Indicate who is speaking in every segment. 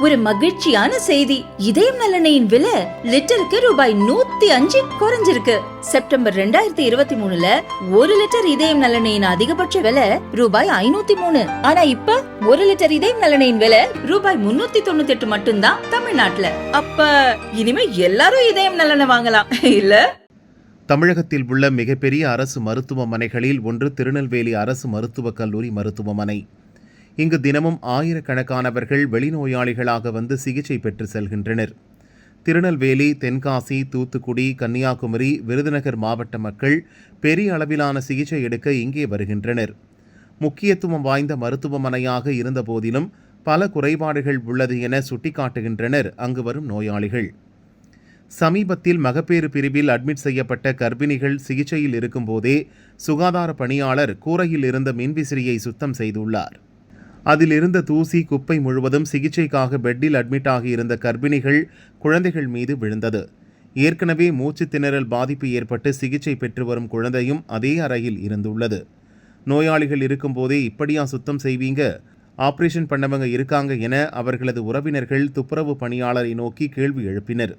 Speaker 1: ஒரு மகிழ்ச்சியான செய்தி. இதயம் நல்லெண்ணெயின் விலை லிட்டருக்கு ரூபாய் 105 குறைஞ்சிருக்கு. செப்டம்பர் 2023ல 1 லிட்டர் இதயம் நல்லெண்ணெயின் அதிகபட்ச விலை ரூபாய் 503. ஆனா இப்ப 1 லிட்டர் இதயம் நல்லெண்ணெயின் விலை ரூபாய் 398 மட்டும்தான் தமிழ்நாட்டுல. அப்ப இனிமே எல்லாரும் இதயம் நல்லெண்ணெய் வாங்கலாம் இல்ல?
Speaker 2: தமிழகத்தில் உள்ள மிகப்பெரிய அரசு மருத்துவமனைகளில் ஒன்று திருநெல்வேலி அரசு மருத்துவக் கல்லூரி மருத்துவமனை. இங்கு தினமும் ஆயிரக்கணக்கானவர்கள் வெளிநோயாளிகளாக வந்து சிகிச்சை பெற்று செல்கின்றனர். திருநெல்வேலி, தென்காசி, தூத்துக்குடி, கன்னியாகுமரி, விருதுநகர் மாவட்ட மக்கள் பெரிய அளவிலான சிகிச்சை எடுக்க இங்கே வருகின்றனர். முக்கியத்துவம் வாய்ந்த மருத்துவமனையாக இருந்தபோதிலும் பல குறைபாடுகள் உள்ளது என சுட்டிக்காட்டுகின்றனர் அங்கு வரும் நோயாளிகள். சமீபத்தில் மகப்பேறு பிரிவில் அட்மிட் செய்யப்பட்ட கர்ப்பிணிகள் சிகிச்சையில் இருக்கும்போதே சுகாதார பணியாளர் கூரையில் இருந்த மின்விசிறியை சுத்தம் செய்துள்ளார். அதில் இருந்த தூசி, குப்பை முழுவதும் சிகிச்சைக்காக பெட்டில் அட்மிட் ஆகியிருந்த கர்ப்பிணிகள், குழந்தைகள் மீது விழுந்தது. ஏற்கனவே மூச்சு திணறல் பாதிப்பு ஏற்பட்டு சிகிச்சை பெற்று வரும் குழந்தையும் அதே அறையில் இருந்துள்ளது. நோயாளிகள் இருக்கும்போதே இப்படியா சுத்தம் செய்வீங்க? ஆபரேஷன் பண்ணவங்க இருக்காங்க என அவர்களது உறவினர்கள் துப்புரவு பணியாளரை நோக்கி கேள்வி எழுப்பினர்.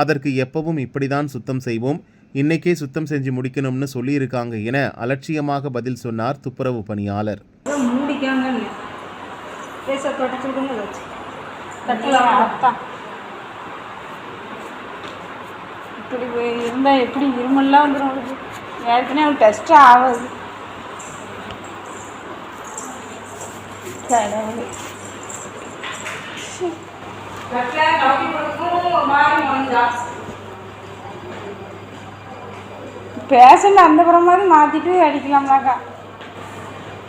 Speaker 2: அதற்கு எப்பவும் இப்படிதான் சுத்தம் செய்வோம், இன்னைக்கே சுத்தம் செஞ்சு முடிக்கணும்னு சொல்லியிருக்காங்க என அலட்சியமாக பதில் சொன்னார் துப்புரவு பணியாளர்.
Speaker 3: இப்படி இருந்தால் எப்படி இருமல்லாம் வந்துடும். ஏற்கனவே அவன் டெஸ்ட்டு ஆகாது. பேஷண்ட் அந்த புறம் மாதிரி மாற்றிட்டு அடிக்கலாம்னாக்கா.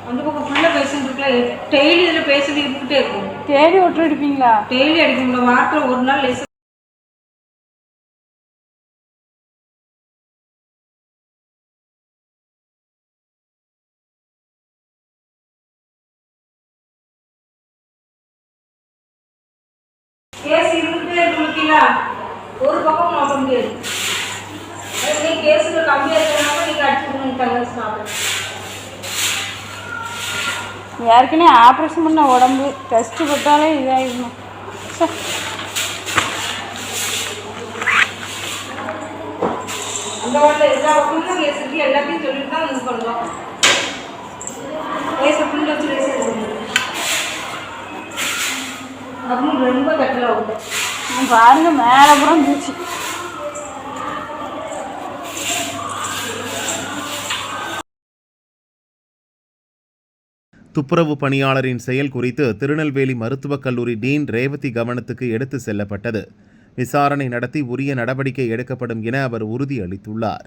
Speaker 4: அந்த பக்கம் ஃபுல்லாக பேஷண்ட் இருக்குல்ல, டெய்லி இதில் பேஷண்ட் இருந்துகிட்டே இருக்கும்.
Speaker 3: டெய்லி ஒட்டு அடிப்பீங்களா?
Speaker 4: டெய்லி அடிக்க முடியும், வாரத்தில் ஒரு நாள் லேசாக. கேஸ் இருந்துகிட்டே இருக்குங்களா, ஒரு பக்கம் நோக்க முடியாது. நீங்கள் கேஸுக்கு கம்மியாக இருக்கிறனால நீங்கள் அடிச்சு கொடுங்க சாப்பிட.
Speaker 3: ஏற்கனவே ஆப்ரேஷன் பண்ண உடம்பு டெஸ்ட்டு போட்டாலே இதாகிடணும்.
Speaker 4: அந்த வாட்டில் எல்லா பக்கமும் கேஸ் இருக்கு, எல்லாத்தையும் சொல்லிட்டு தான் இது பண்ணுறோம். கேஸை ஃபுல் வச்சு கேஸ் அதுவும் ரொம்ப கட்டல ஆகுது.
Speaker 3: பாருங்க மேலே புறம் பூச்சி.
Speaker 2: துப்புரவு பணியாளரின் செயல் குறித்து திருநெல்வேலி மருத்துவக் கல்லூரி டீன் ரேவதி கவனத்துக்கு எடுத்து செல்லப்பட்டது. விசாரணை நடத்தி உரிய நடவடிக்கை எடுக்கப்படும் என அவர் உறுதியளித்துள்ளார்.